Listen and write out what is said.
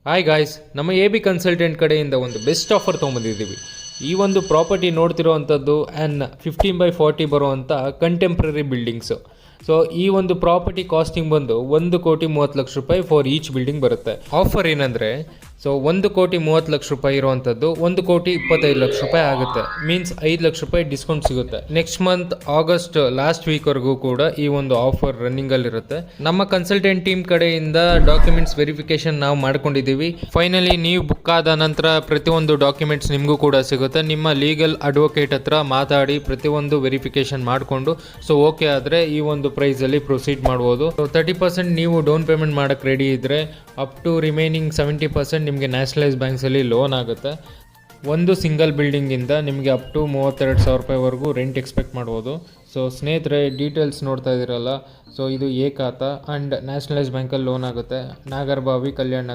Hi guys, ನಮ್ಮ A B consultant ಕಡೆಯಿಂದ ಒಂದು ಬೆಸ್ಟ್ ಆಫರ್ ತೊಗೊಂಬಂದಿದ್ದೀವಿ. ಈ ಒಂದು ಪ್ರಾಪರ್ಟಿ ನೋಡ್ತಿರೋ ಅಂಥದ್ದು 15/40 ಬರುವಂಥ ಕಂಟೆಂಪ್ರರಿ ಬಿಲ್ಡಿಂಗ್ಸು. ಸೊ ಈ ಒಂದು ಪ್ರಾಪರ್ಟಿ ಕಾಸ್ಟಿಂಗ್ ಬಂದು 1,30,30,00,000 ಫಾರ್ ಈಚ್ ಬಿಲ್ಡಿಂಗ್ ಬರುತ್ತೆ. ಆಫರ್ ಏನಂದರೆ, ಸೊ 1,30,30,00,000 ಇರುವಂಥದ್ದು 1,25,00,000 ಆಗುತ್ತೆ. ಮೀನ್ಸ್ 5,00,000 ಡಿಸ್ಕೌಂಟ್ ಸಿಗುತ್ತೆ. ನೆಕ್ಸ್ಟ್ ಮಂತ್ ಆಗಸ್ಟ್ ಲಾಸ್ಟ್ ವೀಕ್ವರೆಗೂ ಕೂಡ ಈ ಒಂದು ಆಫರ್ ರನ್ನಿಂಗಲ್ಲಿರುತ್ತೆ. ನಮ್ಮ ಕನ್ಸಲ್ಟೆಂಟ್ ಟೀಮ್ ಕಡೆಯಿಂದ ಡಾಕ್ಯುಮೆಂಟ್ಸ್ ವೆರಿಫಿಕೇಶನ್ ನಾವು ಮಾಡ್ಕೊಂಡಿದ್ದೀವಿ. ಫೈನಲಿ ನೀವು ಬುಕ್ ಆದ ನಂತರ ಪ್ರತಿಯೊಂದು ಡಾಕ್ಯುಮೆಂಟ್ಸ್ ನಿಮಗೂ ಕೂಡ ಸಿಗುತ್ತೆ. ನಿಮ್ಮ ಲೀಗಲ್ ಅಡ್ವೊಕೇಟ್ ಹತ್ರ ಮಾತಾಡಿ ಪ್ರತಿಯೊಂದು ವೆರಿಫಿಕೇಶನ್ ಮಾಡಿಕೊಂಡು ಸೊ ಓಕೆ ಆದರೆ ಈ ಒಂದು ಪ್ರೈಸಲ್ಲಿ ಪ್ರೊಸೀಡ್ ಮಾಡ್ಬೋದು. 30% ನೀವು ಡೌನ್ ಪೇಮೆಂಟ್ ಮಾಡೋಕ್ಕೆ ರೆಡಿ ಇದ್ದರೆ ಅಪ್ ಟು ರಿಮೈನಿಂಗ್ 70% ನಿಮಗೆ ನ್ಯಾಷನಲೈಸ್ ಬ್ಯಾಂಕ್ಸಲ್ಲಿ ಲೋನ್ ಆಗುತ್ತೆ. ಒಂದು ಸಿಂಗಲ್ ಬಿಲ್ಡಿಂಗಿಂದ ನಿಮಗೆ ಅಪ್ ಟು 32,000 ವರೆಗೂ ರೆಂಟ್ ಎಕ್ಸ್ಪೆಕ್ಟ್ ಮಾಡ್ಬೋದು. ಸೊ ಸ್ನೇಹಿತರೆ, ಡೀಟೇಲ್ಸ್ ನೋಡ್ತಾ ಇದ್ದೀರಲ್ಲ, ಸೊ ಇದು ಏಕಾತ ಆ್ಯಂಡ್ ನ್ಯಾಷನಲೈಸ್ ಬ್ಯಾಂಕಲ್ಲಿ ಲೋನ್ ಆಗುತ್ತೆ. ನಾಗರಬಾವಿ, ಕಲ್ಯಾಣ